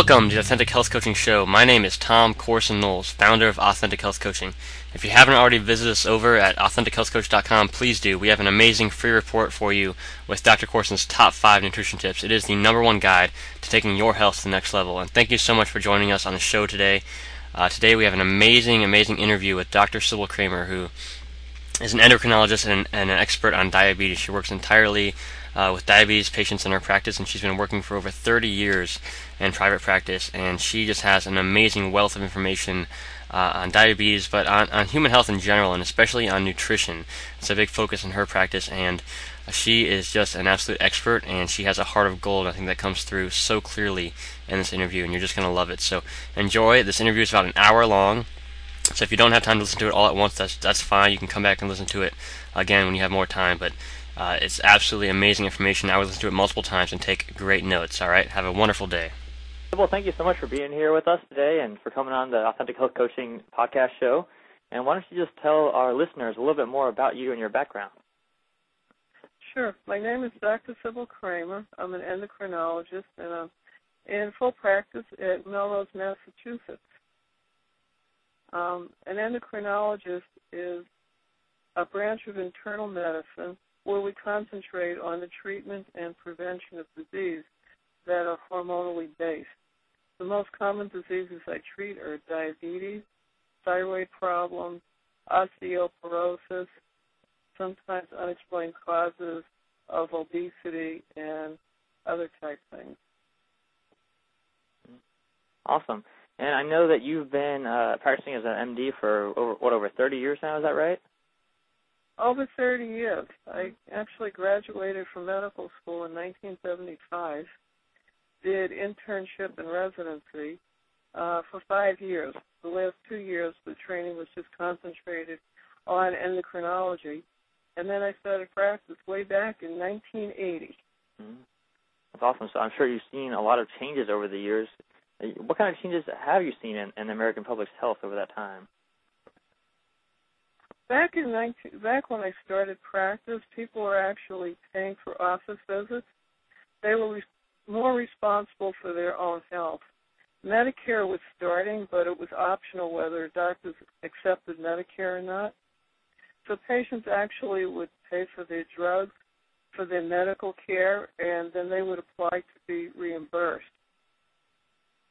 Welcome to the Authentic Health Coaching Show. My name is Tom Corson-Knowles, founder of Authentic Health Coaching. If you haven't already visited us over at AuthenticHealthCoach.com, please do. We have an amazing free report for you with Dr. Corson's top 5 nutrition tips. It is the #1 guide to taking your health to the next level. And thank you so much for joining us on the show today. Today we have an amazing interview with Dr. Sybil Kramer, who is an endocrinologist and an expert on diabetes. She works entirely with diabetes patients in her practice, and she's been working for over 30 years in private practice, and she just has an amazing wealth of information on diabetes, but on human health in general, and especially on nutrition. It's a big focus in her practice, and she is just an absolute expert, and she has a heart of gold. I think that comes through so clearly in this interview, and you're just going to love it. So enjoy. This interview is about an hour long. So if you don't have time to listen to it all at once, that's fine. You can come back and listen to it again when you have more time. But it's absolutely amazing information. I would listen to it multiple times and take great notes. All right? Have a wonderful day. Well, thank you so much for being here with us today and for coming on the Authentic Health Coaching podcast show. And why don't you just tell our listeners a little bit more about you and your background? Sure. My name is Dr. Sybil Kramer. I'm an endocrinologist, and I'm in full practice at Melrose, Massachusetts. An endocrinologist is a branch of internal medicine where we concentrate on the treatment and prevention of disease that are hormonally based. The most common diseases I treat are diabetes, thyroid problems, osteoporosis, sometimes unexplained causes of obesity, and other type things. Awesome. And I know that you've been practicing as an MD for over 30 years now, is that right? Over 30 years. I actually graduated from medical school in 1975, did internship and residency for 5 years. The last 2 years, the training was just concentrated on endocrinology, and then I started practice way back in 1980. That's awesome. So I'm sure you've seen a lot of changes over the years. What kind of changes have you seen in the American public's health over that time? Back when I started practice, people were actually paying for office visits. They were more responsible for their own health. Medicare was starting, but it was optional whether doctors accepted Medicare or not. So patients actually would pay for their drugs, for their medical care, and then they would apply to be reimbursed.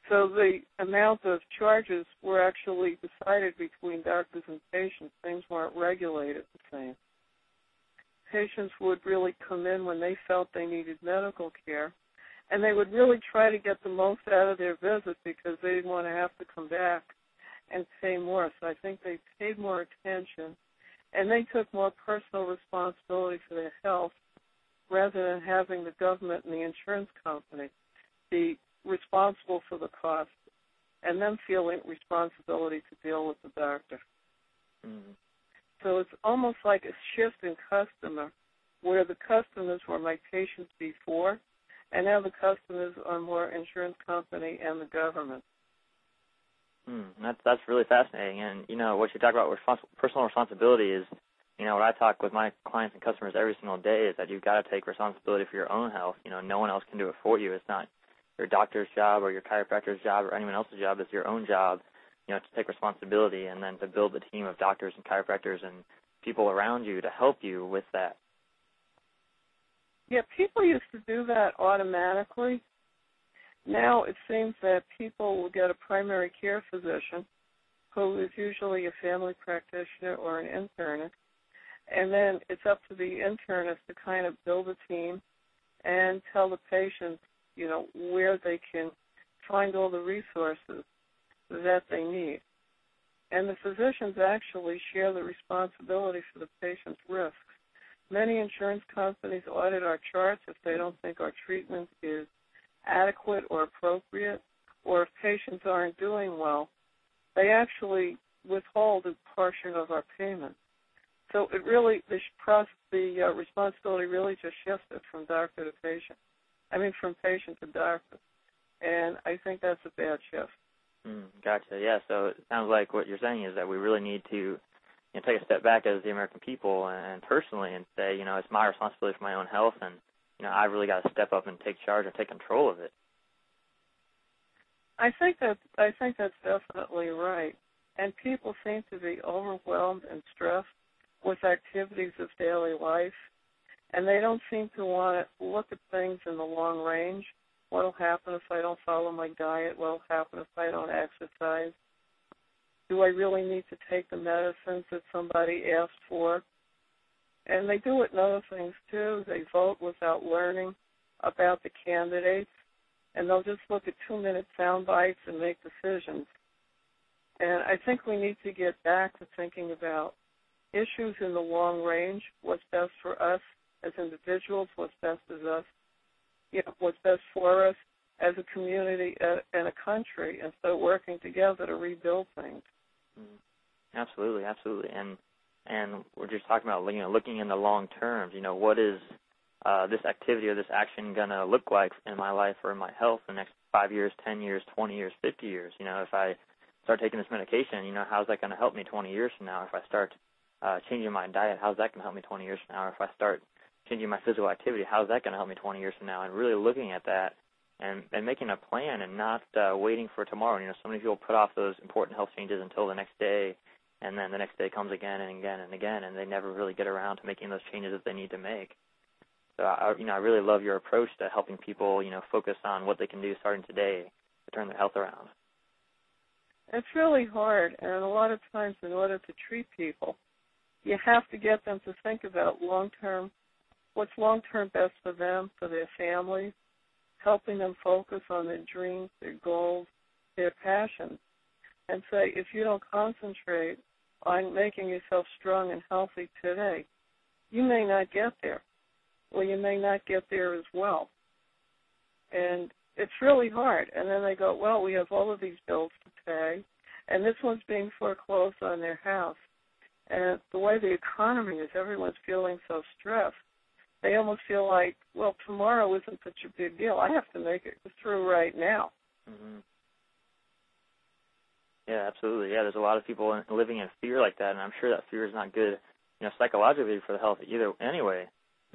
So the amount of charges were actually decided between doctors and patients. Things weren't regulated the same. Patients would really come in when they felt they needed medical care, and they would really try to get the most out of their visit because they didn't want to have to come back and pay more. So I think they paid more attention, and they took more personal responsibility for their health rather than having the government and the insurance company be responsible for the cost and then feeling responsibility to deal with the doctor. So it's almost like a shift in customer where the customers were my patients before, and now the customers are more insurance company and the government. That's really fascinating. And, you know, what you talk about personal responsibility is, you know, what I talk with my clients and customers every single day is that you've got to take responsibility for your own health. You know, no one else can do it for you. It's not your doctor's job or your chiropractor's job or anyone else's job. It's your own job, you know, to take responsibility and then to build a team of doctors and chiropractors and people around you to help you with that. Yeah, people used to do that automatically. Now it seems that people will get a primary care physician who is usually a family practitioner or an internist, and then it's up to the internist to kind of build a team and tell the patient, you know, where they can find all the resources that they need. And the physicians actually share the responsibility for the patient's risks. Many insurance companies audit our charts if they don't think our treatment is adequate or appropriate, or if patients aren't doing well, they actually withhold a portion of our payment. So it really, the responsibility really just shifted from doctor to patient. From patient to doctor. And I think that's a bad shift. Gotcha. Yeah, so it sounds like what you're saying is that we really need to take a step back as the American people and personally and say, you know, it's my responsibility for my own health, and, you know, I've really got to step up and take charge and take control of it. I think that's definitely right. And people seem to be overwhelmed and stressed with activities of daily life, and they don't seem to want to look at things in the long range. What will happen if I don't follow my diet? What will happen if I don't exercise? Do I really need to take the medicines that somebody asked for? And they do it in other things, too. They vote without learning about the candidates, and they'll just look at 2-minute sound bites and make decisions. And I think we need to get back to thinking about issues in the long range, what's best for us as individuals, what's best as us, what's best for us as a community and a country, and start working together to rebuild things. Absolutely, absolutely. And we're just talking about, looking in the long terms. What is this activity or this action going to look like in my life or in my health in the next 5 years, 10 years, 20 years, 50 years? If I start taking this medication, how's that going to help me 20 years from now? If I start changing my diet, how's that going to help me 20 years from now? Or if I start changing my physical activity, how's that going to help me 20 years from now? And really looking at that and making a plan and not waiting for tomorrow. So many people put off those important health changes until the next day, and then the next day comes again and again and again, and they never really get around to making those changes that they need to make. So, I really love your approach to helping people, focus on what they can do starting today to turn their health around. It's really hard, and a lot of times in order to treat people, you have to get them to think about what's long-term best for them, for their families, helping them focus on their dreams, their goals, their passions, and say, if you don't concentrate on making yourself strong and healthy today, you may not get there, or you may not get there as well. And it's really hard. And then they go, well, we have all of these bills to pay, and this one's being foreclosed on their house. And the way the economy is, everyone's feeling so stressed. They almost feel like, well, tomorrow isn't such a big deal. I have to make it through right now. Mm-hmm. Yeah, absolutely. Yeah, there's a lot of people living in fear like that, and I'm sure that fear is not good, psychologically for the health either anyway.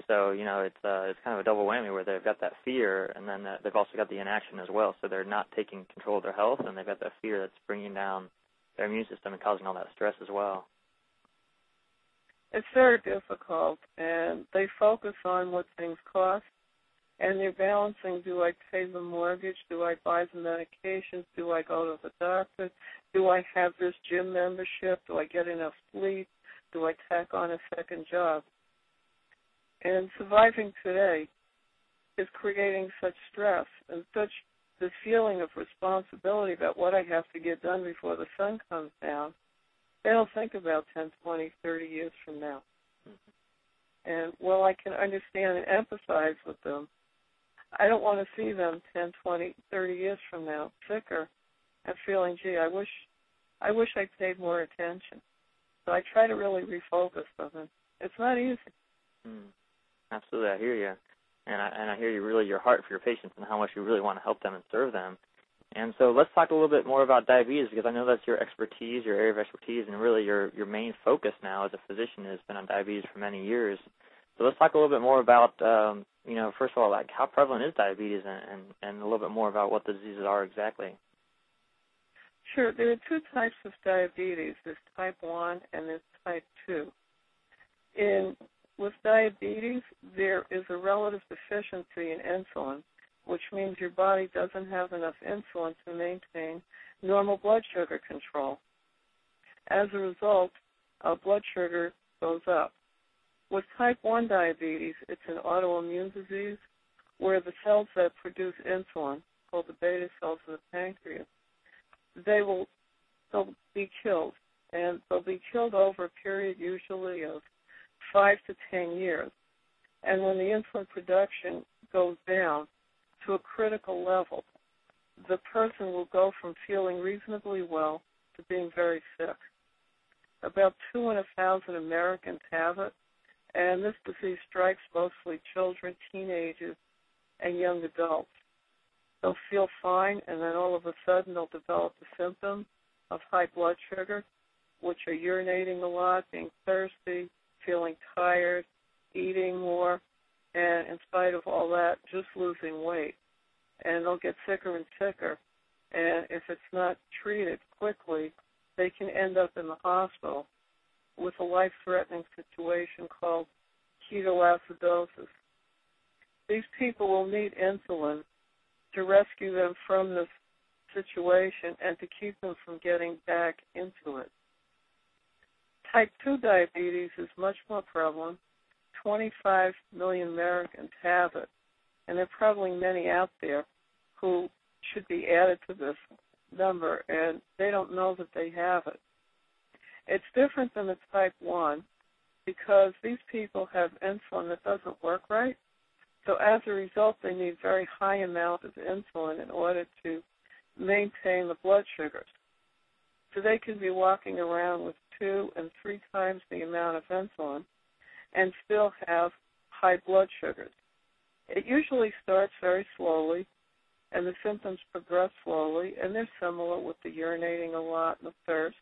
So, it's kind of a double whammy where they've got that fear, and then they've also got the inaction as well. So they're not taking control of their health, and they've got that fear that's bringing down their immune system and causing all that stress as well. It's very difficult, and they focus on what things cost, and they're balancing, do I pay the mortgage, do I buy the medications, do I go to the doctor, do I have this gym membership, do I get enough sleep, do I tack on a second job? And surviving today is creating such stress and such this feeling of responsibility about what I have to get done before the sun comes down. They don't think about 10, 20, 30 years from now. And while I can understand and empathize with them, I don't want to see them 10, 20, 30 years from now sicker and feeling, gee, I wish I paid more attention. So I try to really refocus them. It's not easy. Absolutely, I hear you. And I hear you really, your heart for your patients and how much you really want to help them and serve them. And so let's talk a little bit more about diabetes, because I know that's your expertise, your area of expertise, and really your main focus now as a physician has been on diabetes for many years. So let's talk a little bit more about, first of all, like how prevalent is diabetes and a little bit more about what the diseases are exactly. Sure. There are two types of diabetes. There's type 1 and there's type 2. With diabetes, there is a relative deficiency in insulin, which means your body doesn't have enough insulin to maintain normal blood sugar control. As a result, blood sugar goes up. With type 1 diabetes, it's an autoimmune disease where the cells that produce insulin, called the beta cells of the pancreas, they'll be killed, and they'll be killed over a period usually of 5 to 10 years. And when the insulin production goes down to a critical level, the person will go from feeling reasonably well to being very sick. About 2 in 1,000 Americans have it, and this disease strikes mostly children, teenagers, and young adults. They'll feel fine, and then all of a sudden they'll develop the symptoms of high blood sugar, which are urinating a lot, being thirsty, feeling tired, eating more, and in spite of all that, just losing weight. And they'll get sicker and sicker And if it's not treated quickly, they can end up in the hospital with a life-threatening situation called ketoacidosis. These people will need insulin to rescue them from this situation and to keep them from getting back into it. Type 2 diabetes is much more prevalent. 25 million Americans have it, and there are probably many out there who should be added to this number, and they don't know that they have it. It's different than the type 1 because these people have insulin that doesn't work right. So as a result, they need very high amount of insulin in order to maintain the blood sugars. So they can be walking around with 2 and 3 times the amount of insulin and still have high blood sugars. It usually starts very slowly, and the symptoms progress slowly, and they're similar with the urinating a lot and the thirst.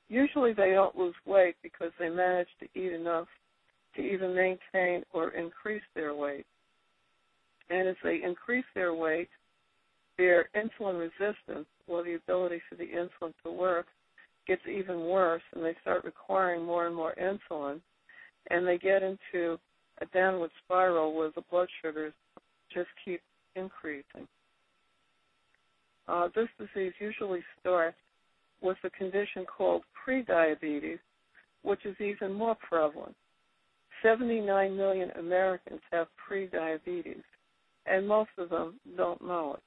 Usually they don't lose weight because they manage to eat enough to either maintain or increase their weight. And as they increase their weight, their insulin resistance, or the ability for the insulin to work, gets even worse, and they start requiring more and more insulin, and they get into a downward spiral where the blood sugars just keep increasing. This disease usually starts with a condition called prediabetes, which is even more prevalent. 79 million Americans have prediabetes, and most of them don't know it.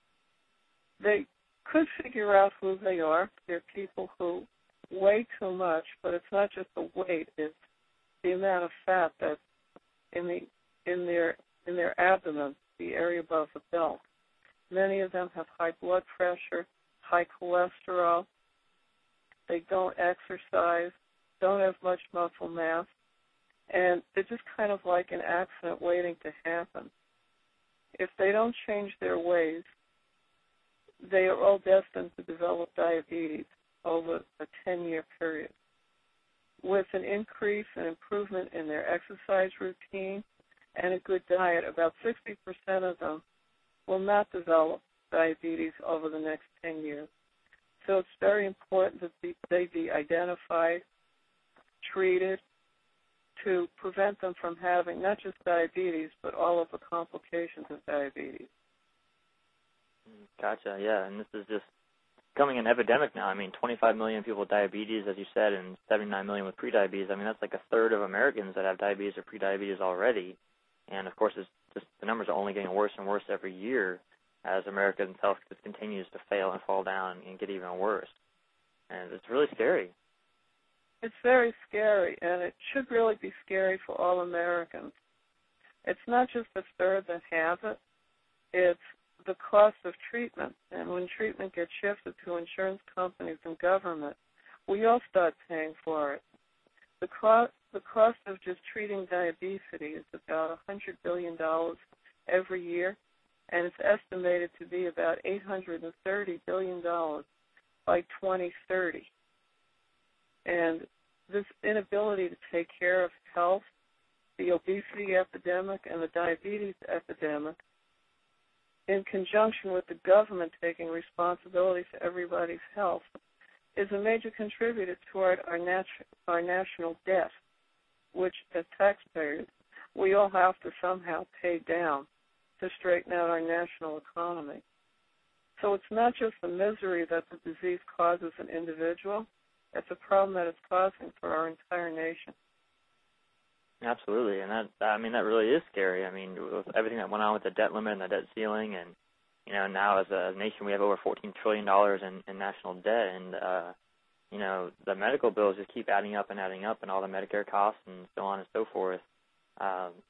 They could figure out who they are. They're people who weigh too much, but it's not just the weight, it's the amount of fat that's in their abdomen, the area above the belt. Many of them have high blood pressure, high cholesterol. They don't exercise, don't have much muscle mass, and they're just kind of like an accident waiting to happen. If they don't change their ways, they are all destined to develop diabetes over a 10-year period. With an increase and improvement in their exercise routine and a good diet, about 60% of them will not develop diabetes over the next 10 years. So it's very important that they be identified, treated, to prevent them from having not just diabetes, but all of the complications of diabetes. Gotcha, yeah, and this is just becoming an epidemic now. I mean, 25 million people with diabetes, as you said, and 79 million with prediabetes. I mean, that's like a third of Americans that have diabetes or prediabetes already. And, of course, it's just the numbers are only getting worse and worse every year as American health just continues to fail and fall down and get even worse. And it's really scary. It's very scary, and it should really be scary for all Americans. It's not just the third that have it. It's the cost of treatment. And when treatment gets shifted to insurance companies and government, we all start paying for it. The cost of just treating diabetes is about $100 billion every year, and it's estimated to be about $830 billion by 2030. And this inability to take care of health, the obesity epidemic and the diabetes epidemic, in conjunction with the government taking responsibility for everybody's health, is a major contributor toward our national debt, which as taxpayers, we all have to somehow pay down to straighten out our national economy. So it's not just the misery that the disease causes an individual, it's a problem that it's causing for our entire nation. Absolutely, and that really is scary. I mean, with everything that went on with the debt limit and the debt ceiling, and now as a nation we have over $14 trillion in national debt, and the medical bills just keep adding up, and all the Medicare costs and so on and so forth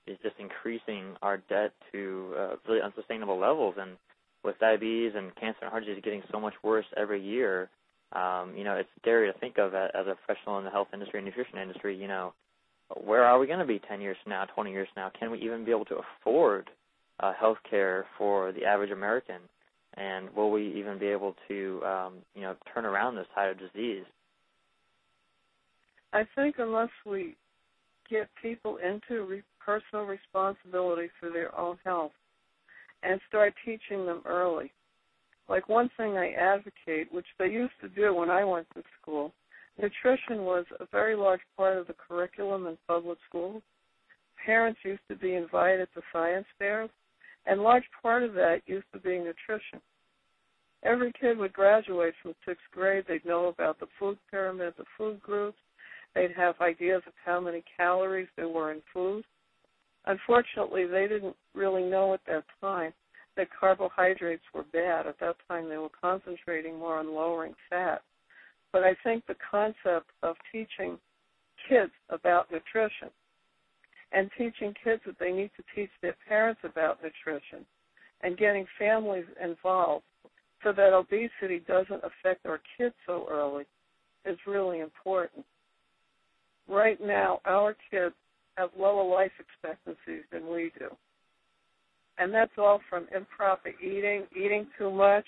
is just increasing our debt to really unsustainable levels. And with diabetes and cancer and heart disease getting so much worse every year, it's scary to think of as a professional in the health industry and nutrition industry. Where are we going to be 10 years from now, 20 years from now? Can we even be able to afford health care for the average American? And will we even be able to, turn around this tide of disease? I think unless we get people into personal responsibility for their own health and start teaching them early Like one thing I advocate, which they used to do when I went to school, nutrition was a very large part of the curriculum in public schools. Parents used to be invited to science fairs, and a large part of that used to be nutrition. Every kid would graduate from 6th grade. They'd know about the food pyramid, the food groups. They'd have ideas of how many calories there were in food. Unfortunately, they didn't really know at that time that carbohydrates were bad. At that time, they were concentrating more on lowering fat. But I think the concept of teaching kids about nutrition and teaching kids that they need to teach their parents about nutrition and getting families involved so that obesity doesn't affect our kids so early is really important. Right now, our kids have lower life expectancies than we do. And that's all from improper eating too much,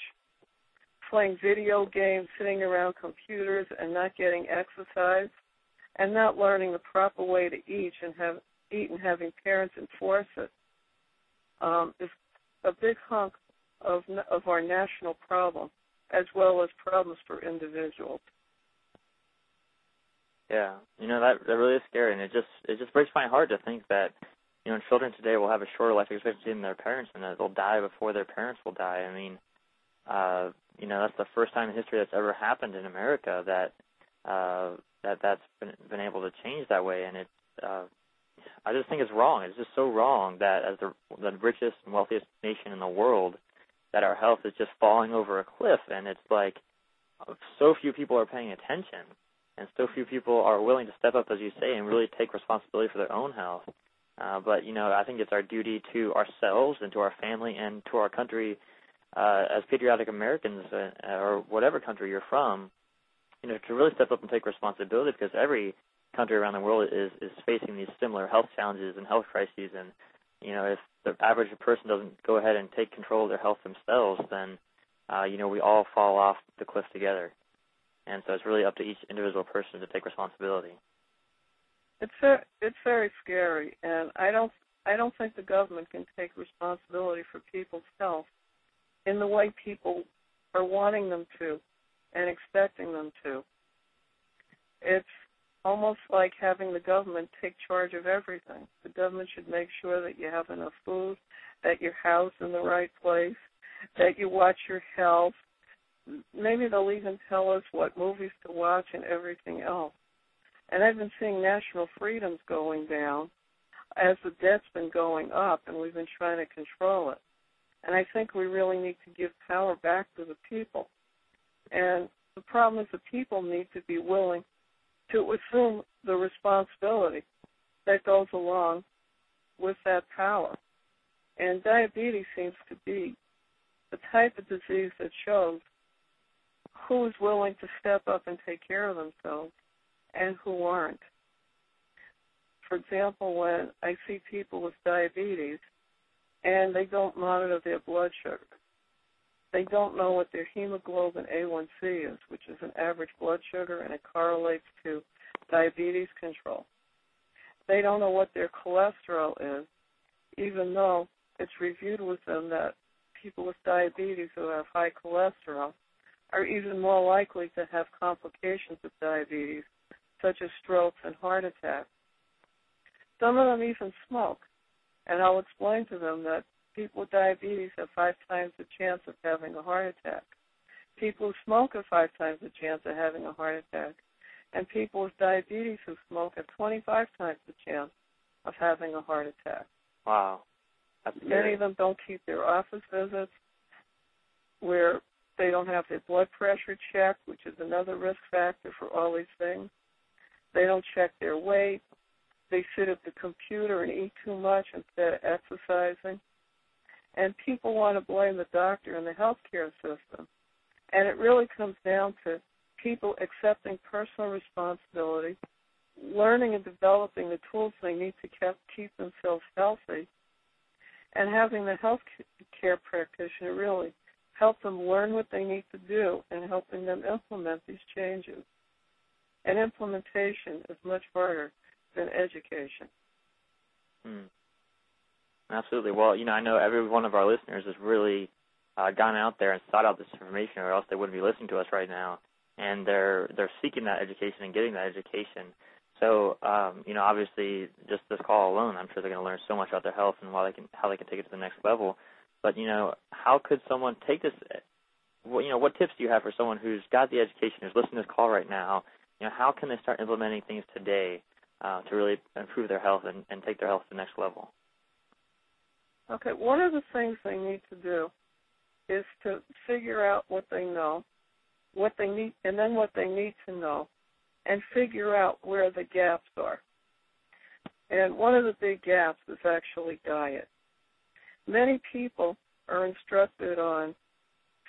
playing video games, sitting around computers and not getting exercise, and not learning the proper way to eat and having parents enforce it is a big hunk of our national problem, as well as problems for individuals. Yeah, that really is scary, and it just breaks my heart to think that children today will have a shorter life expectancy than their parents, and that they'll die before their parents will die. I mean, that's the first time in history that's ever happened in America that's been able to change that way, and I just think it's wrong. It's just so wrong that as the richest and wealthiest nation in the world, that our health is just falling over a cliff, and it's like so few people are paying attention, and so few people are willing to step up, as you say, and really take responsibility for their own health. But I think it's our duty to ourselves and to our family and to our country as patriotic Americans or whatever country you're from, to really step up and take responsibility, because every country around the world is facing these similar health challenges and health crises. And, if the average person doesn't go ahead and take control of their health themselves, then, we all fall off the cliff together. And so it's really up to each individual person to take responsibility. It's very scary, and I don't think the government can take responsibility for people's health in the way people are wanting them to and expecting them to. It's almost like having the government take charge of everything. The government should make sure that you have enough food, that you're housed in the right place, that you watch your health. Maybe they'll even tell us what movies to watch and everything else. And I've been seeing national freedoms going down as the debt's been going up, and we've been trying to control it. And I think we really need to give power back to the people. And the problem is the people need to be willing to assume the responsibility that goes along with that power. And diabetes seems to be the type of disease that shows who is willing to step up and take care of themselves and who aren't. For example, when I see people with diabetes and they don't monitor their blood sugar, they don't know what their hemoglobin A1C is, which is an average blood sugar, and it correlates to diabetes control. They don't know what their cholesterol is, even though it's reviewed with them that people with diabetes who have high cholesterol are even more likely to have complications of diabetes, such as strokes and heart attacks. Some of them even smoke, and I'll explain to them that people with diabetes have 5 times the chance of having a heart attack. People who smoke have 5 times the chance of having a heart attack, and people with diabetes who smoke have 25 times the chance of having a heart attack. Wow. Many of them don't keep their office visits, where they don't have their blood pressure checked, which is another risk factor for all these things. They don't check their weight. They sit at the computer and eat too much instead of exercising. And people want to blame the doctor and the healthcare system. And it really comes down to people accepting personal responsibility, learning and developing the tools they need to keep themselves healthy, and having the health care practitioner really help them learn what they need to do and helping them implement these changes. And implementation is much harder than education. Absolutely. Well, I know every one of our listeners is really gone out there and sought out this information, or else they wouldn't be listening to us right now. And they're seeking that education and getting that education. So, obviously, just this call alone, I'm sure they're going to learn so much about their health and how they can take it to the next level. But, how could someone take this? What tips do you have for someone who's got the education, who's listening to this call right now? How can they start implementing things today to really improve their health and take their health to the next level? Okay, one of the things they need to do is to figure out what they know, what they need, and then what they need to know, and figure out where the gaps are. And one of the big gaps is actually diet. Many people are instructed on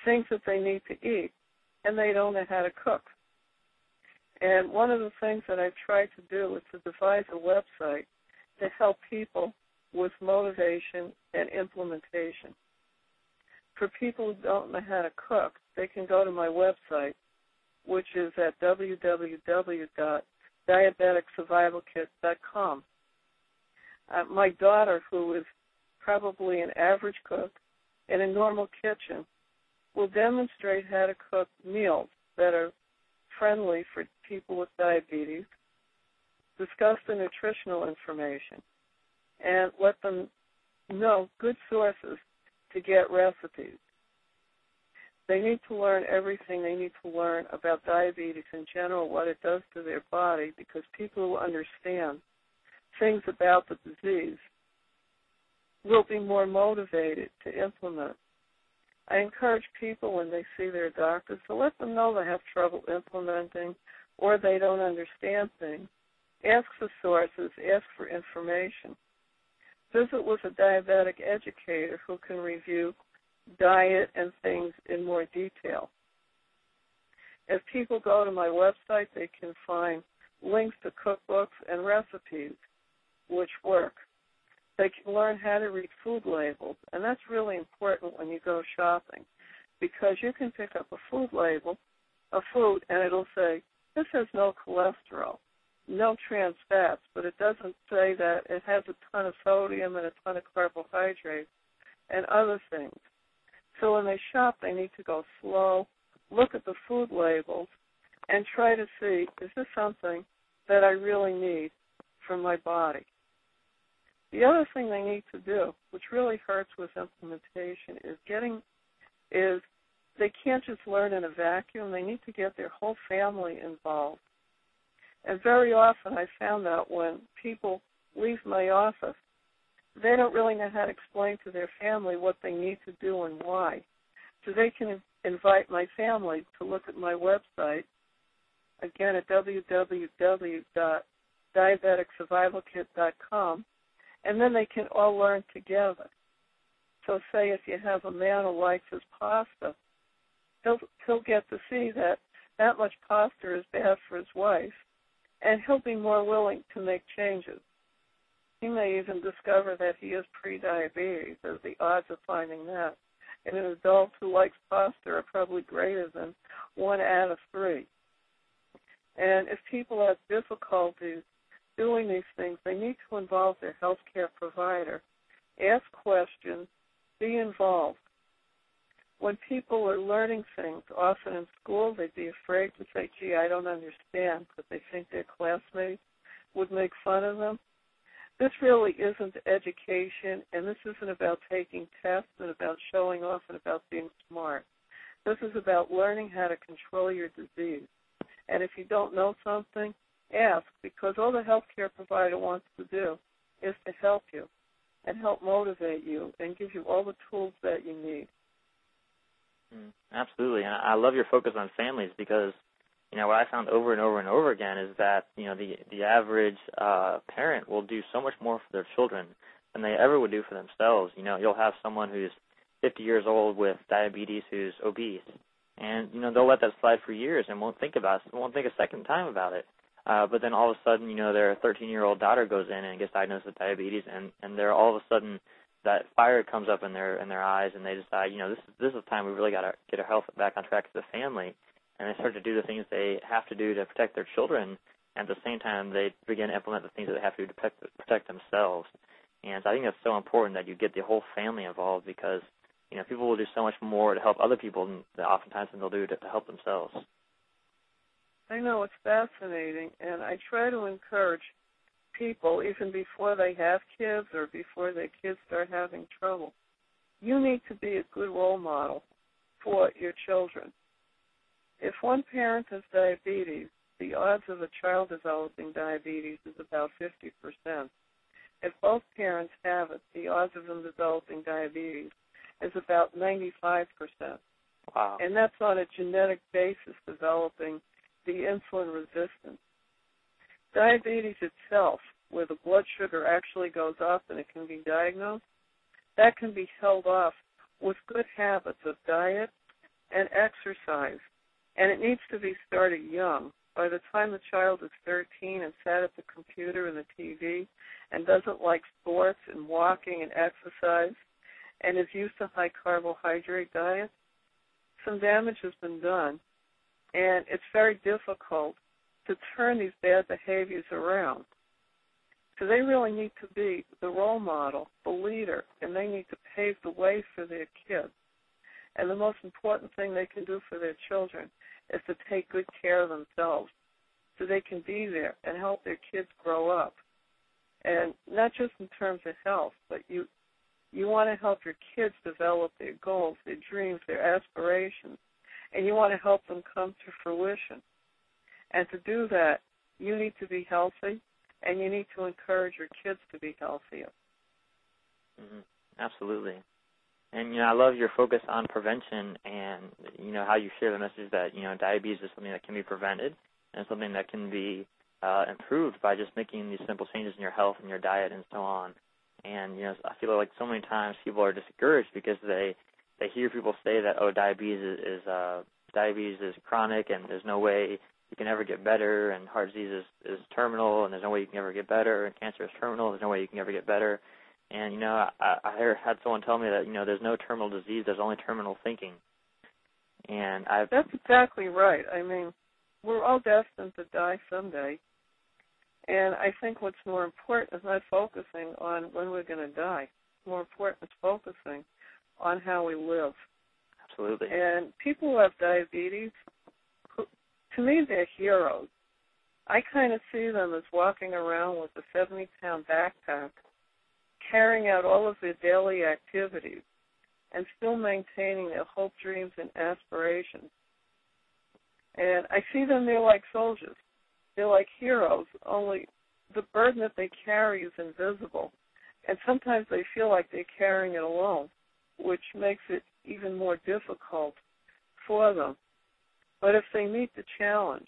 things that they need to eat, and they don't know how to cook. And one of the things that I've tried to do is to devise a website to help people with motivation and implementation. For people who don't know how to cook, they can go to my website, which is at www.diabeticsurvivalkit.com. My daughter, who is probably an average cook in a normal kitchen, will demonstrate how to cook meals that are friendly for people with diabetes, discuss the nutritional information, and let them know good sources to get recipes. They need to learn everything they need to learn about diabetes in general, what it does to their body, because people who understand things about the disease will be more motivated to implement. I encourage people when they see their doctors to let them know they have trouble implementing or they don't understand things. Ask for sources, ask for information. Visit with a diabetic educator who can review diet and things in more detail. As people go to my website, they can find links to cookbooks and recipes which work. They can learn how to read food labels, and that's really important when you go shopping, because you can pick up a food label, a food, and it'll say, this has no cholesterol, no trans fats, but it doesn't say that it has a ton of sodium and a ton of carbohydrates and other things. So when they shop, they need to go slow, look at the food labels, and try to see, is this something that I really need for my body? The other thing they need to do, which really hurts with implementation, is they can't just learn in a vacuum. They need to get their whole family involved. And very often I found out when people leave my office, they don't really know how to explain to their family what they need to do and why. So they can invite my family to look at my website, again at www.diabeticsurvivalkit.com, and then they can all learn together. So say if you have a man who likes his pasta, he'll get to see that much pasta is bad for his wife, and he'll be more willing to make changes. He may even discover that he is pre-diabetes, as the odds of finding that in an adult who likes pasta are probably greater than 1 out of 3. And if people have difficulties doing these things, they need to involve their health care provider, ask questions, be involved. When people are learning things, often in school, they'd be afraid to say, gee, I don't understand, because they think their classmates would make fun of them. This really isn't education, and this isn't about taking tests and about showing off and about being smart. This is about learning how to control your disease. And if you don't know something, ask, because all the healthcare provider wants to do is to help you and help motivate you and give you all the tools that you need. Absolutely. And I love your focus on families, because what I found over and over and over again is that, the average parent will do so much more for their children than they ever would do for themselves. You'll have someone who's 50 years old with diabetes who's obese, and, they'll let that slide for years and won't think a second time about it. But then all of a sudden, their 13-year-old daughter goes in and gets diagnosed with diabetes, and they're all of a sudden that fire comes up in their eyes, and they decide, this is the time we really got to get our health back on track as a family. And they start to do the things they have to do to protect their children, and at the same time they begin to implement the things that they have to do to protect themselves. And so I think that's so important that you get the whole family involved, because people will do so much more to help other people than oftentimes than they'll do to help themselves. I know, it's fascinating, and I try to encourage people, even before they have kids or before their kids start having trouble, you need to be a good role model for your children. If one parent has diabetes, the odds of a child developing diabetes is about 50%. If both parents have it, the odds of them developing diabetes is about 95%. Wow. And that's on a genetic basis, developing the insulin resistance. Diabetes itself, where the blood sugar actually goes up and it can be diagnosed, that can be held off with good habits of diet and exercise. And it needs to be started young. By the time the child is 13 and sat at the computer and the TV and doesn't like sports and walking and exercise and is used to high carbohydrate diet, some damage has been done. And it's very difficult to turn these bad behaviors around. So they really need to be the role model, the leader, and they need to pave the way for their kids. And the most important thing they can do for their children is to take good care of themselves so they can be there and help their kids grow up. And not just in terms of health, but you want to help your kids develop their goals, their dreams, their aspirations, and you want to help them come to fruition. And to do that, you need to be healthy, and you need to encourage your kids to be healthier. Mm-hmm. Absolutely. And, I love your focus on prevention and, how you share the message that, diabetes is something that can be prevented and something that can be improved by just making these simple changes in your health and your diet and so on. And, I feel like so many times people are discouraged because they hear people say that, diabetes is chronic and there's no way you can ever get better, and heart disease is terminal and there's no way you can ever get better, and cancer is terminal, there's no way you can ever get better. And, I had someone tell me that, there's no terminal disease, there's only terminal thinking. And That's exactly right. I mean, we're all destined to die someday. And I think what's more important is not focusing on when we're going to die. More important is focusing on how we live. Absolutely. And people who have diabetes, to me, they're heroes. I kind of see them as walking around with a 70-pound backpack, carrying out all of their daily activities, and still maintaining their hope, dreams, and aspirations. And I see them, they're like soldiers. They're like heroes, only the burden that they carry is invisible. And sometimes they feel like they're carrying it alone, which makes it even more difficult for them. But if they meet the challenge,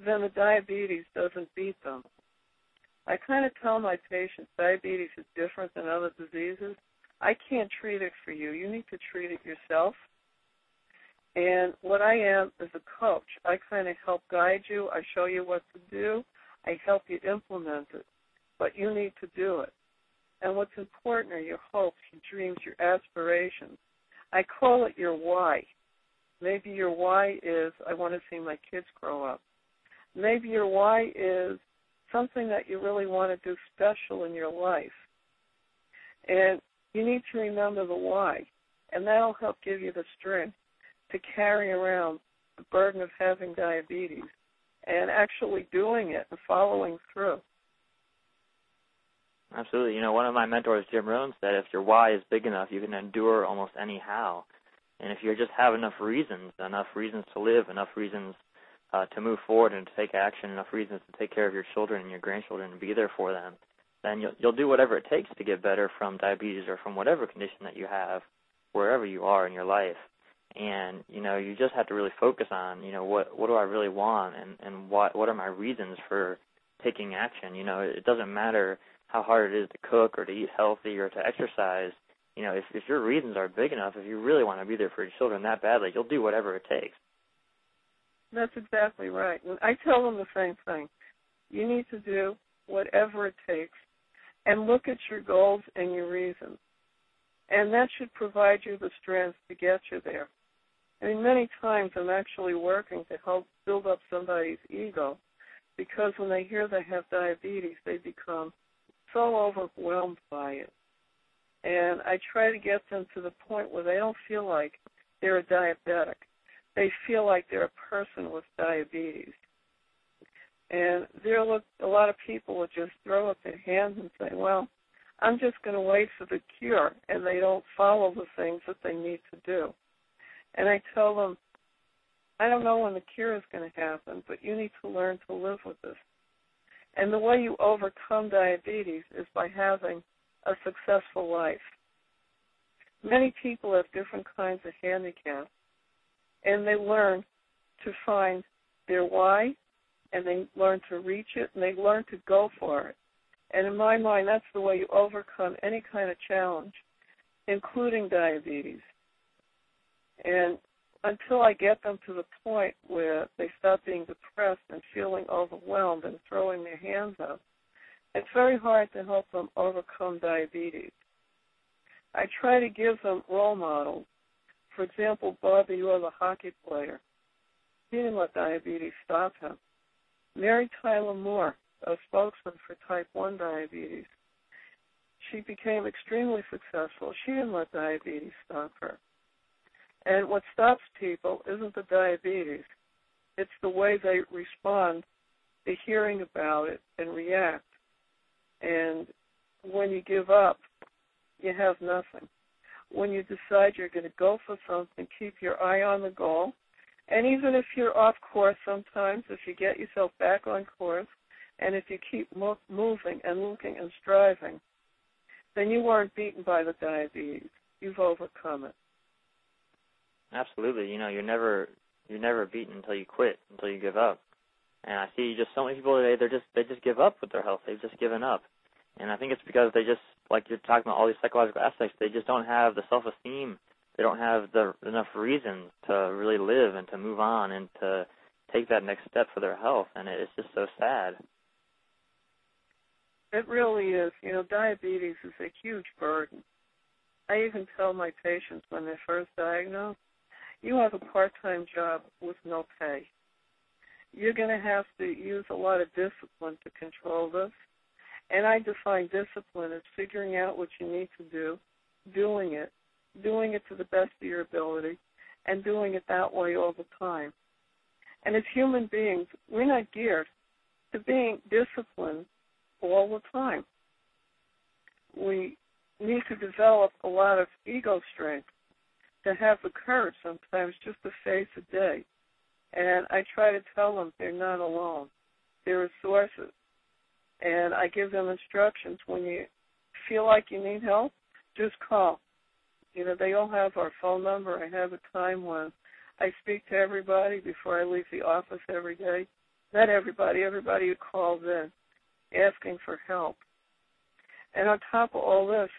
then the diabetes doesn't beat them. I kind of tell my patients diabetes is different than other diseases. I can't treat it for you. You need to treat it yourself. And what I am is a coach. I kind of help guide you. I show you what to do. I help you implement it. But you need to do it. And what's important are your hopes, your dreams, your aspirations. I call it your why. Maybe your why is, I want to see my kids grow up. Maybe your why is something that you really want to do special in your life. And you need to remember the why. And that will help give you the strength to carry around the burden of having diabetes and actually doing it and following through. Absolutely. One of my mentors, Jim Rohn, said if your why is big enough, you can endure almost any how. And if you just have enough reasons to live, enough reasons to move forward and to take action, enough reasons to take care of your children and your grandchildren and be there for them, then you'll do whatever it takes to get better from diabetes or from whatever condition that you have, wherever you are in your life. And, you just have to really focus on, what do I really want and what are my reasons for taking action. It doesn't matter how hard it is to cook or to eat healthy or to exercise. If your reasons are big enough, if you really want to be there for your children that badly, you'll do whatever it takes. That's exactly right. And I tell them the same thing. You need to do whatever it takes and look at your goals and your reasons. And that should provide you the strength to get you there. I mean, many times I'm actually working to help build up somebody's ego because when they hear they have diabetes, they become so overwhelmed by it. And I try to get them to the point where they don't feel like they're a diabetic. They feel like they're a person with diabetes. And there are a lot of people would just throw up their hands and say, well, I'm just going to wait for the cure, and they don't follow the things that they need to do. And I tell them, I don't know when the cure is going to happen, but you need to learn to live with this. And the way you overcome diabetes is by having a successful life. Many people have different kinds of handicaps, and they learn to find their why, and they learn to reach it, and they learn to go for it. And in my mind, that's the way you overcome any kind of challenge, including diabetes. And until I get them to the point where they stop being depressed and feeling overwhelmed and throwing their hands up, it's very hard to help them overcome diabetes. I try to give them role models. For example, Bobby Orr, the hockey player, he didn't let diabetes stop him. Mary Tyler Moore, a spokesman for type 1 diabetes, she became extremely successful. She didn't let diabetes stop her. And what stops people isn't the diabetes. It's the way they respond to hearing about it and react. And when you give up, you have nothing. When you decide you're going to go for something, keep your eye on the goal. And even if you're off course sometimes, if you get yourself back on course, and if you keep moving and looking and striving, then you weren't beaten by the diabetes. You've overcome it. Absolutely. You're never beaten until you quit, until you give up. And I see just so many people today, they just give up with their health. They've just given up. And I think it's because they just, like you're talking about all these psychological aspects, they just don't have the self-esteem. They don't have enough reason to really live and to move on and to take that next step for their health. And it's just so sad. It really is. Diabetes is a huge burden. I even tell my patients when they're first diagnosed, you have a part-time job with no pay. You're going to have to use a lot of discipline to control this. And I define discipline as figuring out what you need to do, doing it to the best of your ability, and doing it that way all the time. And as human beings, we're not geared to being disciplined all the time. We need to develop a lot of ego strength to have the courage sometimes just to face a day. And I try to tell them they're not alone. There are sources. And I give them instructions. When you feel like you need help, just call. They all have our phone number. I have a time when I speak to everybody before I leave the office every day. Not everybody who calls in asking for help. And on top of all this,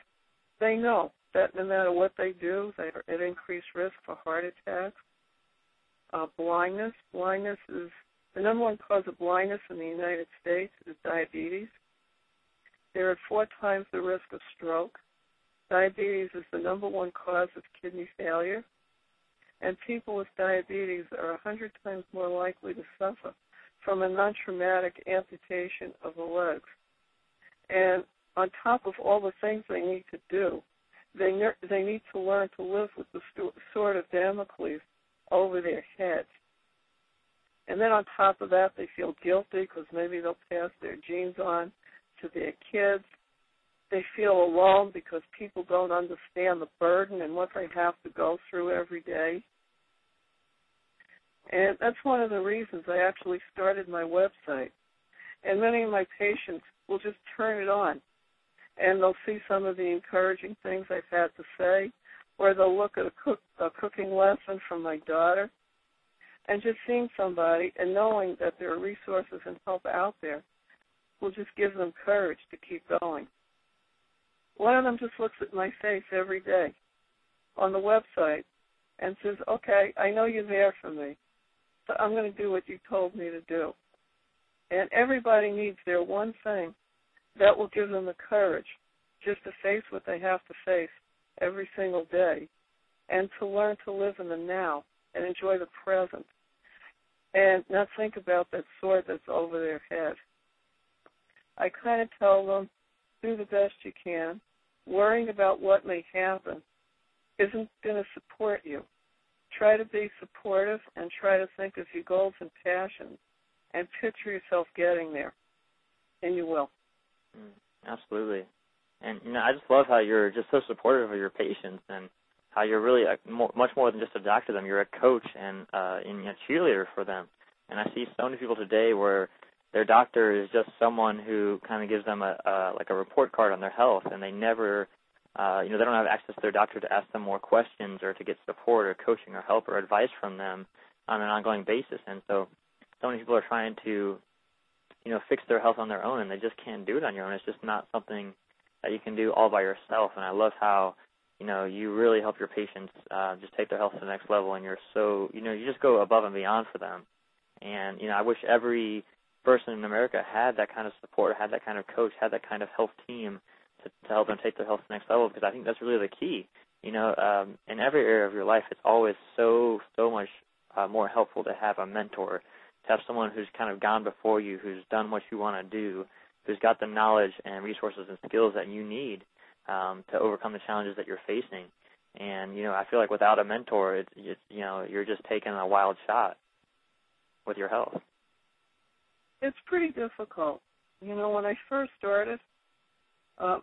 they know that no matter what they do, they're at increased risk for heart attacks, blindness. Blindness is the number one cause of blindness in the United States is diabetes. They're at 4 times the risk of stroke. Diabetes is the number one cause of kidney failure. And people with diabetes are 100 times more likely to suffer from a non-traumatic amputation of the legs. And on top of all the things they need to do, they need to learn to live with the sword of Damocles over their heads. And then on top of that, they feel guilty because maybe they'll pass their genes on to their kids. They feel alone because people don't understand the burden and what they have to go through every day. And that's one of the reasons I actually started my website. And many of my patients will just turn it on, and they'll see some of the encouraging things I've had to say, or they'll look at a cooking lesson from my daughter. And just seeing somebody and knowing that there are resources and help out there will just give them courage to keep going. One of them just looks at my face every day on the website and says, okay, I know you're there for me, so I'm going to do what you told me to do. And everybody needs their one thing that will give them the courage just to face what they have to face every single day and to learn to live in the now and enjoy the present and not think about that sword that's over their head. I kind of tell them, do the best you can, Worrying about what may happen isn't going to support you. Try to be supportive and try to think of your goals and passions and picture yourself getting there, and you will. Absolutely. And, I just love how you're just so supportive of your patients and how you're really much more than just a doctor to them. You're a coach and a cheerleader for them. And I see so many people today where their doctor is just someone who kind of gives them a report card on their health, and they never, they don't have access to their doctor to ask them more questions or to get support or coaching or help or advice from them on an ongoing basis. And so many people are trying to, fix their health on their own, and they just can't do it on your own. It's just not something that you can do all by yourself. And I love how, you really help your patients just take their health to the next level, and you're so, you just go above and beyond for them. And, I wish every person in America had that kind of support, had that kind of coach, had that kind of health team to help them take their health to the next level, because I think that's really the key. In every area of your life, it's always so much more helpful to have a mentor, to have someone who's kind of gone before you, who's done what you want to do, who's got the knowledge and resources and skills that you need to overcome the challenges that you're facing. And, I feel like without a mentor, you're just taking a wild shot with your health. It's pretty difficult. When I first started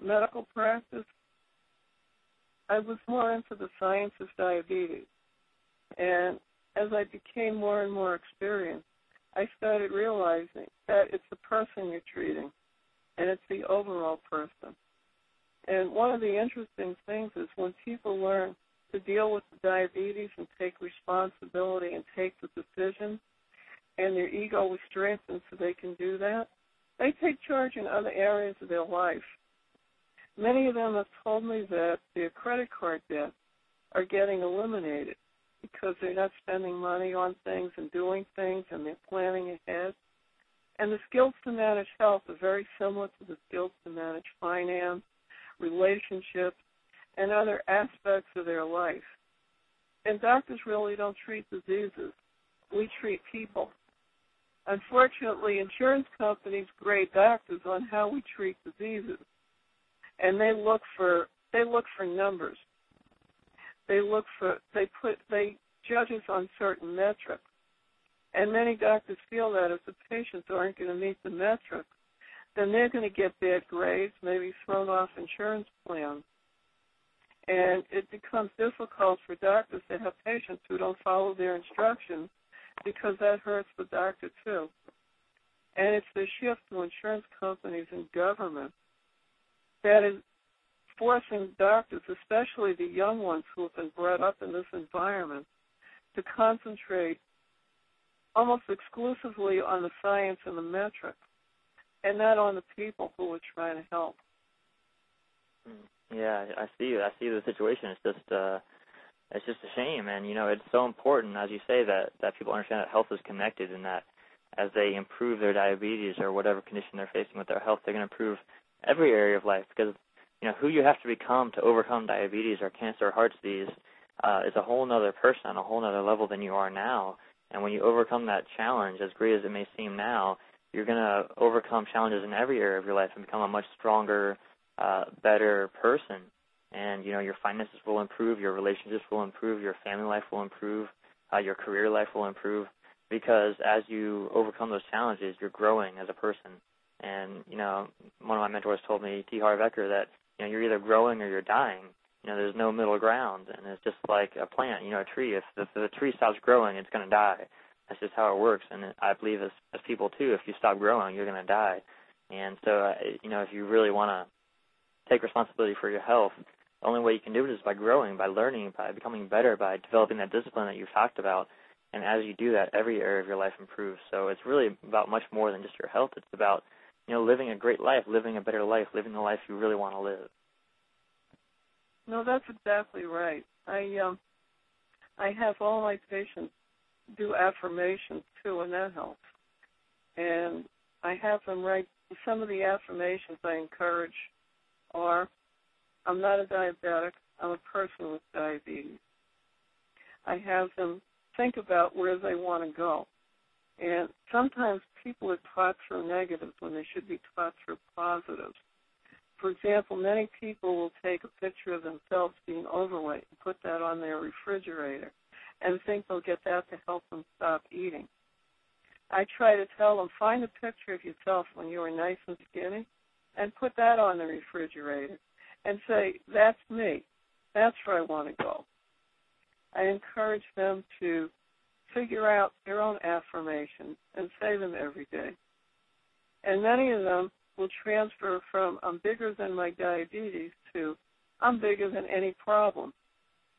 medical practice, I was more into the science of diabetes. And as I became more and more experienced, I started realizing that it's the person you're treating, and it's the overall person. And one of the interesting things is when people learn to deal with the diabetes and take responsibility and take the decision, and their ego is strengthened so they can do that, they take charge in other areas of their life. Many of them have told me that their credit card debts are getting eliminated because they're not spending money on things and doing things, and they're planning ahead. And the skills to manage health are very similar to the skills to manage finance, relationships, and other aspects of their life. And doctors really don't treat diseases. We treat people. Unfortunately, insurance companies grade doctors on how we treat diseases, and they look for numbers. They judge us on certain metrics, and many doctors feel that if the patients aren't going to meet the metrics, then they're going to get bad grades, maybe thrown off insurance plans. And it becomes difficult for doctors to have patients who don't follow their instructions, because that hurts the doctor too. And it's the shift to insurance companies and government that is forcing doctors, especially the young ones who have been brought up in this environment, to concentrate almost exclusively on the science and the metrics, and not on the people who are trying to help. Yeah, I see the situation. It's just a shame, and it's so important, as you say, that people understand that health is connected, and that as they improve their diabetes or whatever condition they're facing with their health, they're going to improve every area of life, because who you have to become to overcome diabetes or cancer or heart disease is a whole other person on a whole other level than you are now. And when you overcome that challenge, as great as it may seem now, you're going to overcome challenges in every area of your life and become a much stronger, better person. And, your finances will improve, your relationships will improve, your family life will improve, your career life will improve, because as you overcome those challenges, you're growing as a person. And, one of my mentors told me, T. Harv Eker, that, you're either growing or you're dying. There's no middle ground, and it's just like a plant, a tree. If the tree stops growing, it's going to die. That's just how it works. And I believe as people, too, if you stop growing, you're going to die. And so, if you really want to take responsibility for your health, the only way you can do it is by growing, by learning, by becoming better, by developing that discipline that you've talked about. And as you do that, every area of your life improves. So it's really about much more than just your health. It's about, living a great life, living a better life, living the life you really want to live. No, that's exactly right. I have all my patients do affirmations, too, and that helps. And I have them write, some of the affirmations I encourage are, I'm not a diabetic, I'm a person with diabetes. I have them think about where they want to go. And sometimes people are taught through negatives when they should be taught through positives. For example, many people will take a picture of themselves being overweight and put that on their refrigerator and think they'll get that to help them stop eating. I try to tell them, find a picture of yourself when you were nice and skinny and put that on the refrigerator and say, that's me. That's where I want to go. I encourage them to figure out their own affirmations and say them every day. And many of them will transfer from I'm bigger than my diabetes to I'm bigger than any problem.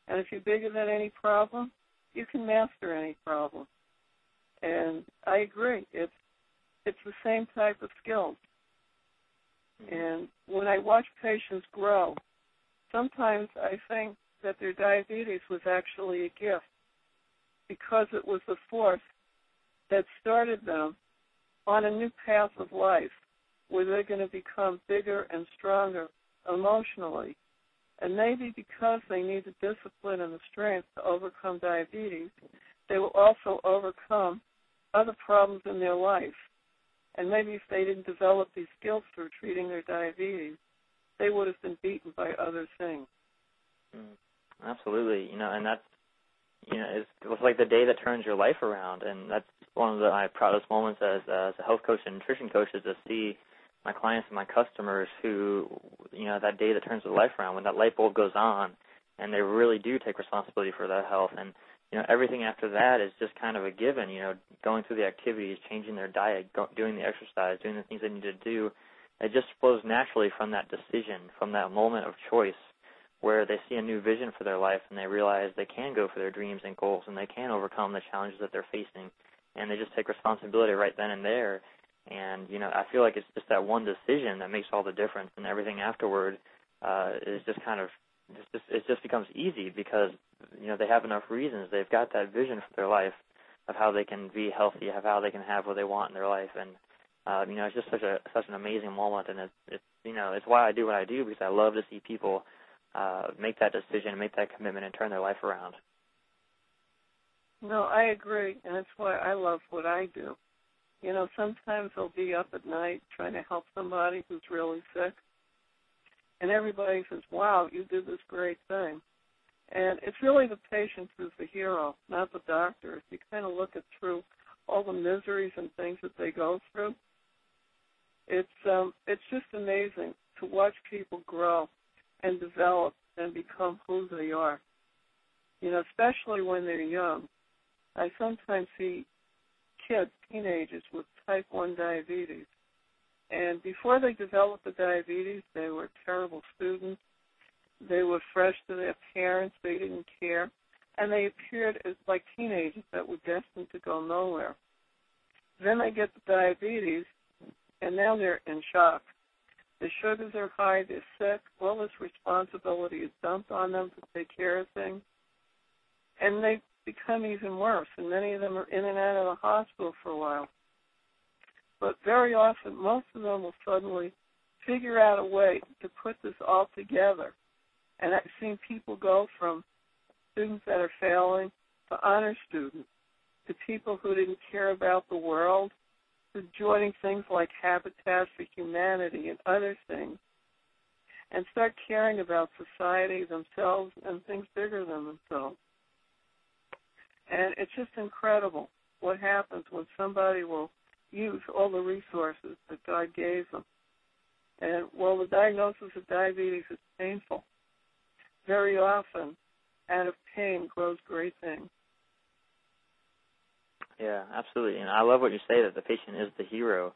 And if you're bigger than any problem, you can master any problem. And I agree. It's the same type of skills. And when I watch patients grow, sometimes I think that their diabetes was actually a gift because it was the force that started them on a new path of life where they're going to become bigger and stronger emotionally. And maybe because they need the discipline and the strength to overcome diabetes, they will also overcome other problems in their life. And maybe if they didn't develop these skills through treating their diabetes, they would have been beaten by other things. Absolutely. And that's, it's like the day that turns your life around. And that's one of my proudest moments as a health coach and nutrition coach is to see my clients and my customers who, that day that turns their life around, when that light bulb goes on and they really do take responsibility for their health. And, everything after that is just kind of a given, going through the activities, changing their diet, doing the exercise, doing the things they need to do. It just flows naturally from that decision, from that moment of choice where they see a new vision for their life and they realize they can go for their dreams and goals and they can overcome the challenges that they're facing. And they just take responsibility right then and there. And, I feel like it's just that one decision that makes all the difference, and everything afterward is just kind of, it just becomes easy because, they have enough reasons. They've got that vision for their life of how they can be healthy, of how they can have what they want in their life. And, it's just such an amazing moment, and it's why I do what I do, because I love to see people make that decision, make that commitment, and turn their life around. No, I agree, and that's why I love what I do. Sometimes I'll be up at night trying to help somebody who's really sick, and everybody says, wow, you did this great thing. And it's really the patient who's the hero, not the doctor. If you kind of look at through all the miseries and things that they go through, it's just amazing to watch people grow and develop and become who they are, especially when they're young. I sometimes see kids, teenagers with type 1 diabetes. And before they developed the diabetes, they were terrible students. They were fresh to their parents. They didn't care. And they appeared as like teenagers that were destined to go nowhere. Then they get the diabetes, and now they're in shock. The sugars are high. They're sick. All this responsibility is dumped on them to take care of things. And they become even worse, and many of them are in and out of the hospital for a while. But very often, most of them will suddenly figure out a way to put this all together. And I've seen people go from students that are failing to honor students, to people who didn't care about the world, to joining things like Habitat for Humanity and other things, and start caring about society, themselves, and things bigger than themselves. And it's just incredible what happens when somebody will use all the resources that God gave them. And while the diagnosis of diabetes is painful, very often out of pain grows great things. Yeah, absolutely. And I love what you say, that the patient is the hero.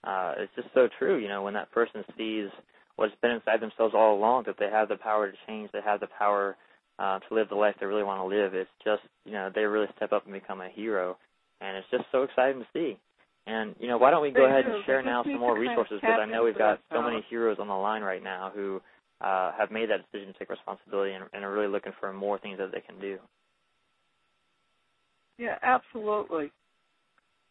It's just so true, when that person sees what's been inside themselves all along, that they have the power to change, they have the power to live the life they really want to live. It's just, they really step up and become a hero. And it's just so exciting to see. And, why don't we go ahead and share now some more resources, because I know we've got so many heroes on the line right now who have made that decision to take responsibility and are really looking for more things that they can do. Yeah, absolutely.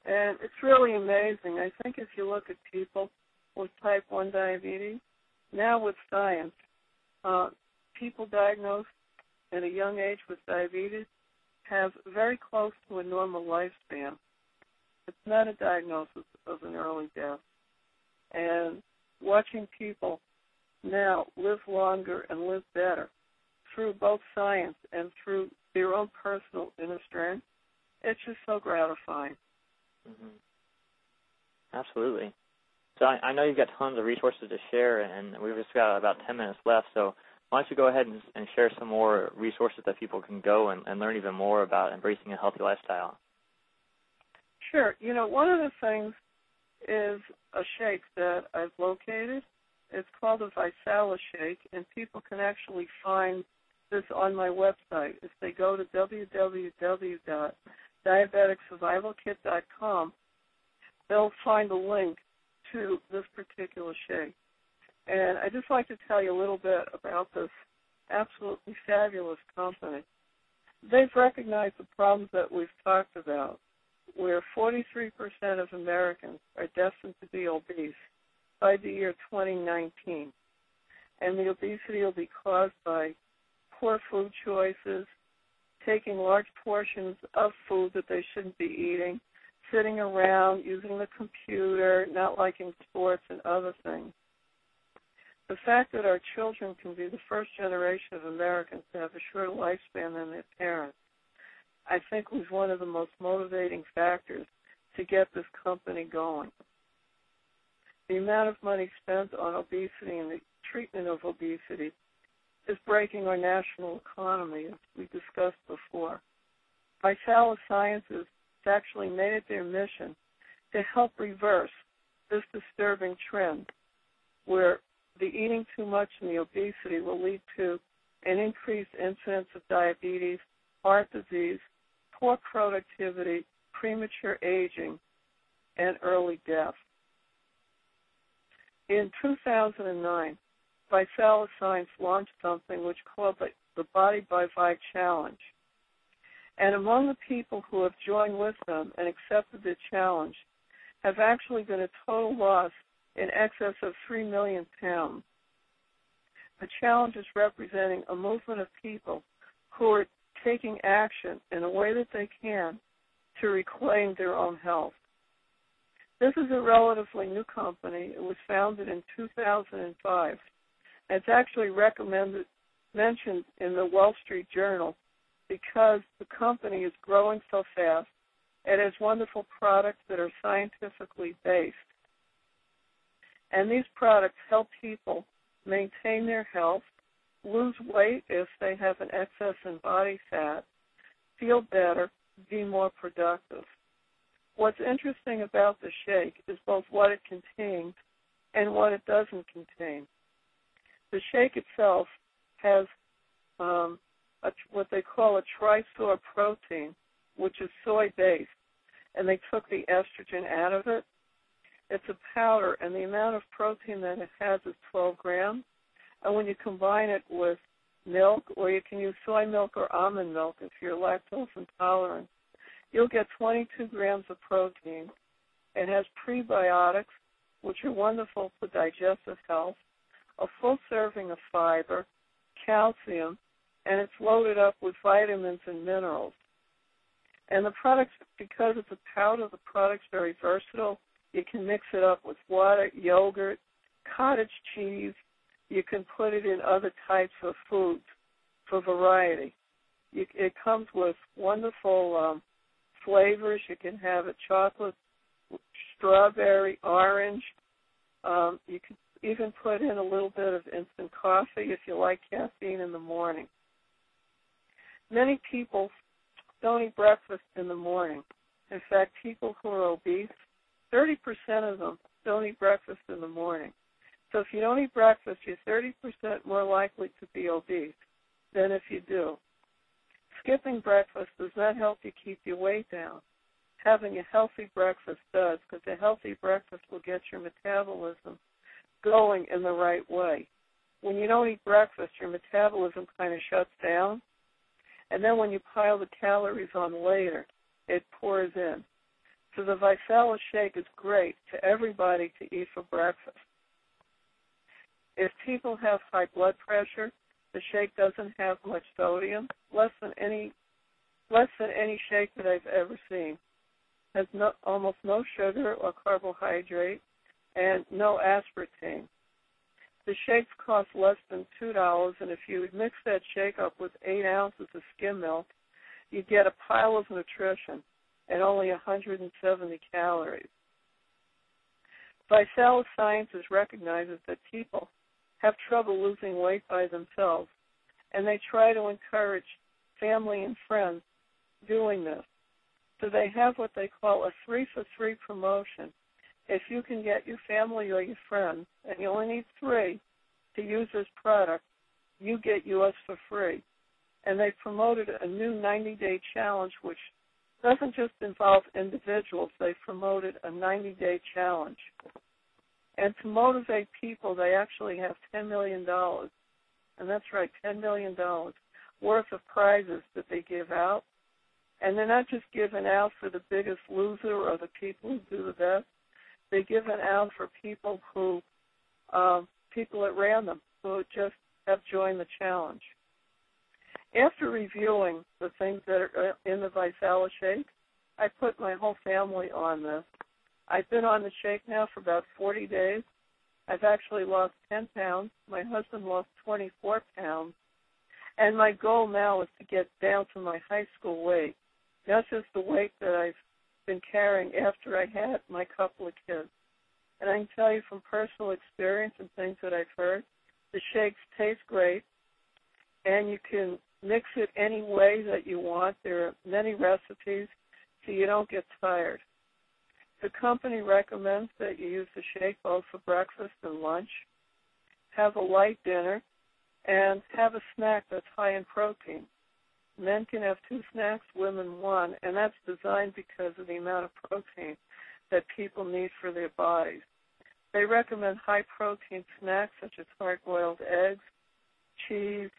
And it's really amazing. I think if you look at people with type 1 diabetes, now with science, people diagnosed at a young age with diabetes have very close to a normal lifespan. It's not a diagnosis of an early death. And watching people now live longer and live better through both science and through their own personal inner strength, it's just so gratifying. Mm-hmm. Absolutely. So I know you've got tons of resources to share, and we've just got about 10 minutes left, so why don't you go ahead and share some more resources that people can go and learn even more about embracing a healthy lifestyle? Sure. You know, one of the things is a shake that I've located. It's called a Visala shake, and people can actually find this on my website. If they go to www.diabeticsurvivalkit.com, they'll find a link to this particular shake. And I'd just like to tell you a little bit about this absolutely fabulous company. They've recognized the problems that we've talked about, where 43% of Americans are destined to be obese by the year 2019. And the obesity will be caused by poor food choices, taking large portions of food that they shouldn't be eating, sitting around, using the computer, not liking sports and other things. The fact that our children can be the first generation of Americans to have a shorter lifespan than their parents, I think was one of the most motivating factors to get this company going. The amount of money spent on obesity and the treatment of obesity is breaking our national economy, as we discussed before. Visala Sciences has actually made it their mission to help reverse this disturbing trend where the eating too much and the obesity will lead to an increased incidence of diabetes, heart disease, poor productivity, premature aging, and early death. In 2009, Visala Science launched something which called the Body by Vi Challenge. And among the people who have joined with them and accepted the challenge have actually been a total loss in excess of 3 million pounds. The challenge is representing a movement of people who are taking action in a way that they can to reclaim their own health. This is a relatively new company. It was founded in 2005. It's actually mentioned in the Wall Street Journal because the company is growing so fast. It has wonderful products that are scientifically based. And these products help people maintain their health, lose weight if they have an excess in body fat, feel better, be more productive. What's interesting about the shake is both what it contains and what it doesn't contain. The shake itself has what they call a trisor protein, which is soy-based, and they took the estrogen out of it. It's a powder, and the amount of protein that it has is 12 grams. And when you combine it with milk, or you can use soy milk or almond milk if you're lactose intolerant, you'll get 22 grams of protein. It has prebiotics, which are wonderful for digestive health, a full serving of fiber, calcium, and it's loaded up with vitamins and minerals. And the products, because it's a powder, the product's very versatile. You can mix it up with water, yogurt, cottage cheese. You can put it in other types of foods for variety. It comes with wonderful flavors. You can have it chocolate, strawberry, orange. You can even put in a little bit of instant coffee if you like caffeine in the morning. Many people don't eat breakfast in the morning. In fact, people who are obese, 30% of them don't eat breakfast in the morning. So if you don't eat breakfast, you're 30% more likely to be obese than if you do. Skipping breakfast does not help you keep your weight down. Having a healthy breakfast does, because a healthy breakfast will get your metabolism going in the right way. When you don't eat breakfast, your metabolism kind of shuts down, and then when you pile the calories on later, it pours in. So the Visala shake is great to everybody to eat for breakfast. If people have high blood pressure, the shake doesn't have much sodium, less than any shake that I've ever seen. Has almost no sugar or carbohydrate and no aspartame. The shakes cost less than $2, and if you mix that shake up with 8 ounces of skim milk, you get a pile of nutrition and only 170 calories. Visalis Sciences recognizes that people have trouble losing weight by themselves, and they try to encourage family and friends doing this. So they have what they call a 3-for-3 promotion. If you can get your family or your friends, and you only need 3 to use this product, you get yours for free. And they promoted a new 90-day challenge, which doesn't just involve individuals. They promoted a 90-day challenge. And to motivate people, they actually have $10 million, and that's right, $10 million worth of prizes that they give out. And they're not just given out for the biggest loser or the people who do the best. They're given out for people who, people at random, who just have joined the challenge. After reviewing the things that are in the Visalis shake, I put my whole family on this. I've been on the shake now for about 40 days. I've actually lost 10 pounds. My husband lost 24 pounds. And my goal now is to get down to my high school weight, not just the weight that I've been carrying after I had my couple of kids. And I can tell you from personal experience and things that I've heard, the shakes taste great, and you can mix it any way that you want. There are many recipes, so you don't get tired. The company recommends that you use the shake both for breakfast and lunch, have a light dinner, and have a snack that's high in protein. Men can have 2 snacks, women 1, and that's designed because of the amount of protein that people need for their bodies. They recommend high-protein snacks such as hard-boiled eggs, cheese,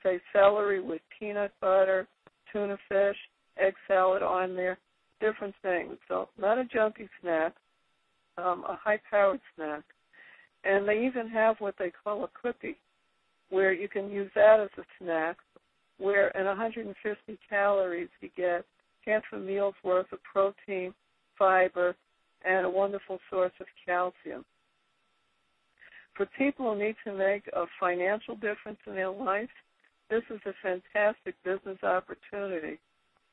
say celery with peanut butter, tuna fish, egg salad on there, different things. So not a junky snack, a high-powered snack. And they even have what they call a cookie, where you can use that as a snack, where in 150 calories you get half a meal's worth of protein, fiber, and a wonderful source of calcium. For people who need to make a financial difference in their life, this is a fantastic business opportunity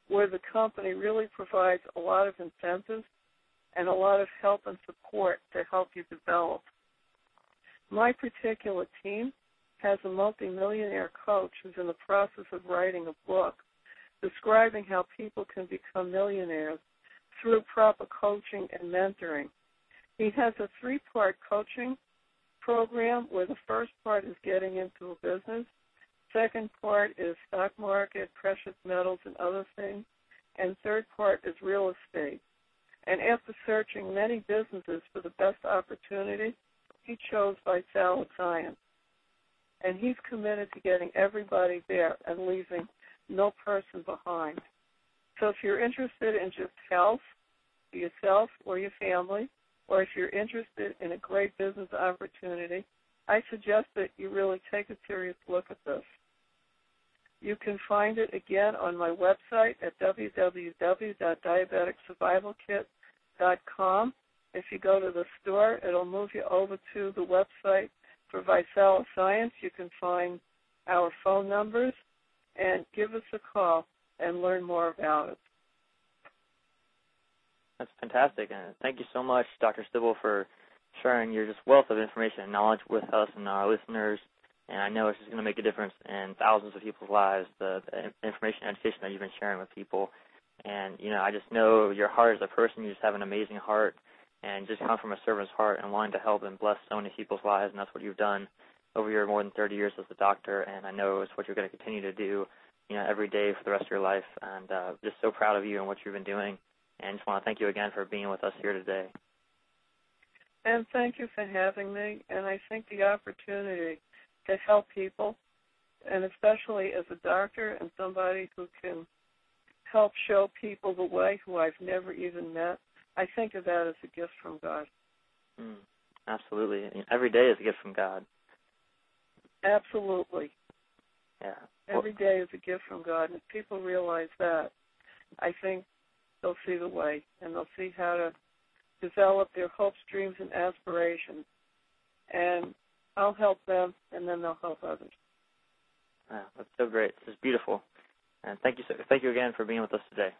where the company really provides a lot of incentives and a lot of help and support to help you develop. My particular team has a multimillionaire coach who's in the process of writing a book describing how people can become millionaires through proper coaching and mentoring. He has a 3-part coaching program where the first part is getting into a business, second part is stock market, precious metals, and other things, and third part is real estate. And after searching many businesses for the best opportunity, he chose Visalis Science. And he's committed to getting everybody there and leaving no person behind. So if you're interested in just health for yourself or your family, or if you're interested in a great business opportunity, I suggest that you really take a serious look at this. You can find it again on my website at www.diabeticsurvivalkit.com. If you go to the store, it'll move you over to the website for Visalis Science. You can find our phone numbers and give us a call and learn more about it. That's fantastic, and thank you so much, Dr. Sybil, for sharing your just wealth of information and knowledge with us and our listeners. And I know it's just going to make a difference in thousands of people's lives, the information and education that you've been sharing with people. And, you know, I just know your heart as a person. You just have an amazing heart and just come from a servant's heart and wanting to help and bless so many people's lives, and that's what you've done over your more than 30 years as a doctor, and I know it's what you're going to continue to do, you know, every day for the rest of your life. And just so proud of you and what you've been doing, and just want to thank you again for being with us here today. And thank you for having me, and I think the opportunity to help people, and especially as a doctor and somebody who can help show people the way who I've never even met, I think of that as a gift from God. Absolutely. Every day is a gift from God. Absolutely. Yeah. Every day is a gift from God, and if people realize that, I think they'll see the way, and they'll see how to develop their hopes, dreams, and aspirations. And I'll help them, and then they'll help others. Wow, that's so great. This is beautiful. And thank you again for being with us today.